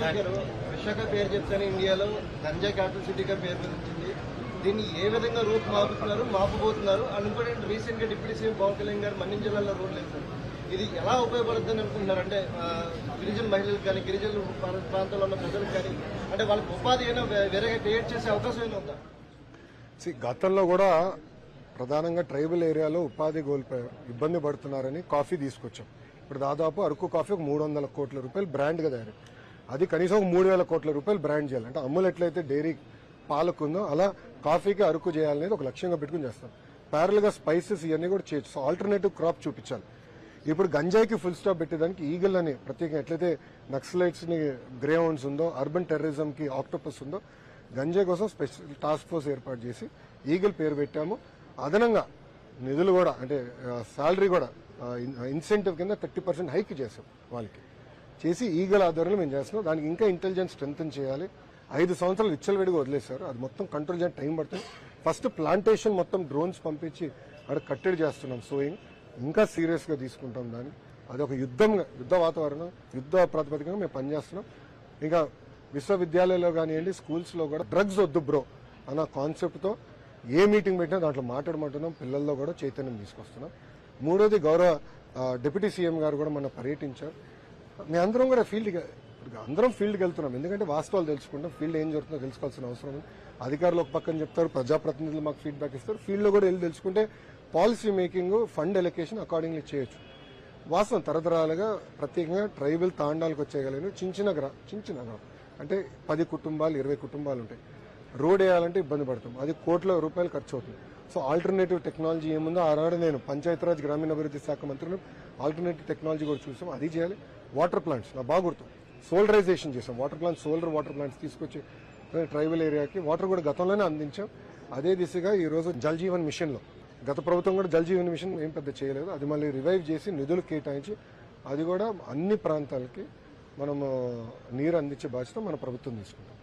అశోక్ గారు విశాఖ పేరు చెప్తాను ఇండియాలో గంజా క్యాపిటల్ సిటీగా పేరు పొందించింది. దీన్ని ఏ విధంగా రూపు మాపుపోతున్నారు అండ్ ఇంకోటి రీసెంట్ గా డిప్యూటీ సీఎం పవన్ కళ్యాణ్ గారు మన్యం జిల్లాలో రోడ్లు వేస్తారు. ఇది ఎలా ఉపయోగపడుతుందని అనుకుంటున్నారు? అంటే గిరిజన మహిళలకు కానీ గిరిజన ప్రాంతాల్లో ఉన్న ప్రజలకు కానీ అంటే వాళ్ళకి ఉపాధి అయినా వేరేగా క్రియేట్ చేసే అవకాశం అయినా ఉందా? గతంలో కూడా ప్రధానంగా ట్రైబల్ ఏరియాలో ఉపాధి కోల్పోయారు, ఇబ్బంది పడుతున్నారని కాఫీ తీసుకొచ్చాం. ఇప్పుడు దాదాపు అరకు కాఫీ ఒక 300 కోట్ల రూపాయలు బ్రాండ్గా తయారు. అది కనీసం ఒక 3000 కోట్ల రూపాయలు బ్రాండ్ చేయాలి. అంటే అమ్ములు ఎట్లయితే డైరీ పాలకు ఉందో అలా కాఫీకి అరకు చేయాలనేది ఒక లక్ష్యంగా పెట్టుకుని చేస్తాం. ప్యారల్గా స్పైసెస్ ఇవన్నీ కూడా చేయొచ్చు. సో ఆల్టర్నేటివ్ క్రాప్ చూపించాలి. ఇప్పుడు గంజాయికి ఫుల్ స్టాప్ పెట్టేదానికి ఈగల్ అని ప్రత్యేకంగా ఎట్లయితే నక్సలైట్స్ ని గ్రే హౌండ్స్ ఉందో, అర్బన్ టెర్రరిజం కి ఆక్టోపస్ ఉందో, గంజాయి కోసం స్పెషల్ టాస్క్ ఫోర్స్ ఏర్పాటు చేసి ఈగల్ పేరు పెట్టాము. అదనంగా నిధులు కూడా అంటే శాలరీ కూడా ఇన్సెంటివ్ కింద 30% హైక్ చేసాం వాళ్ళకి చేసి ఈగల్ ఆధ్వర్యంలో మేము చేస్తున్నాం. దానికి ఇంకా ఇంటెలిజెన్స్ స్ట్రెంగ్తన్ చేయాలి. 5 సంవత్సరాలు విచ్చలవిడిగా వదిలేశారు. అది మొత్తం కంట్రోల్ చేయడానికి టైం పడుతుంది. ఫస్ట్ ప్లాంటేషన్ మొత్తం డ్రోన్స్ పంపించి అక్కడ కట్టడి చేస్తున్నాం. సోయింగ్ ఇంకా సీరియస్ గా తీసుకుంటాం దాన్ని. అది ఒక యుద్ధ వాతావరణం, యుద్ధ ప్రాతిపదికగా మేము పనిచేస్తున్నాం. ఇంకా విశ్వవిద్యాలయాల్లో కానివ్వండి, స్కూల్స్ లో కూడా డ్రగ్స్ వద్దు బ్రో అన్న కాన్సెప్ట్ తో ఏ మీటింగ్ పెట్టినా దాంట్లో మాట్లాడమంటున్నాం. పిల్లల్లో కూడా చైతన్యం తీసుకొస్తున్నాం. మూడోది గౌరవ డిప్యూటీ సీఎం గారు కూడా మన పర్యటించారు. మేము అందరం కూడా ఫీల్డ్కి వెళ్తున్నాం. ఎందుకంటే వాస్తవాలు తెలుసుకుంటాం. ఫీల్డ్ ఏం జరుగుతుందో తెలుసుకోవాల్సిన అవసరం ఉంది. అధికారులు ఒక పక్కన చెప్తారు, ప్రజాప్రతినిధులు మాకు ఫీడ్బ్యాక్ ఇస్తారు. ఫీల్డ్ లో కూడా వెళ్ళి తెలుసుకుంటే policy making, fund allocation accordingly చేయొచ్చు. వాస్తవం తరతరాలుగా ప్రత్యేకంగా ట్రైబల్ తాండాలకు వచ్చేయగలిగిన చిన్న నగరం అంటే 10 కుటుంబాలు 20 కుటుంబాలు ఉంటాయి. రోడ్ వేయాలంటే ఇబ్బంది పడతాం. అది కోట్ల రూపాయలు ఖర్చు అవుతుంది. సో ఆల్టర్నేటివ్ టెక్నాలజీ ఏముందో ఆనాడు నేను పంచాయతీరాజ్ గ్రామీణాభివృద్ధి శాఖ మంత్రిని ఆల్టర్నేటివ్ టెక్నాలజీ కూడా చూసాం. అది చేయాలి. వాటర్ ప్లాంట్స్ నా బాగా గుర్తు, సోలరైజేషన్ చేసాం. Water plants, solar water plants తీసుకొచ్చి ట్రైబల్ ఏరియాకి వాటర్ కూడా గతంలోనే అందించాం. అదే దిశగా ఈ రోజు జల్ జీవన్ మిషన్ లో గత ప్రభుత్వం కూడా జల్ జీవన్ మిషన్ ఏం పెద్ద చేయలేదు. అది మళ్ళీ రివైవ్ చేసి నిధులు కేటాయించి అది కూడా అన్ని ప్రాంతాలకి మనము నీరు అందించే బాధ్యత మన ప్రభుత్వం తీసుకుంటాం.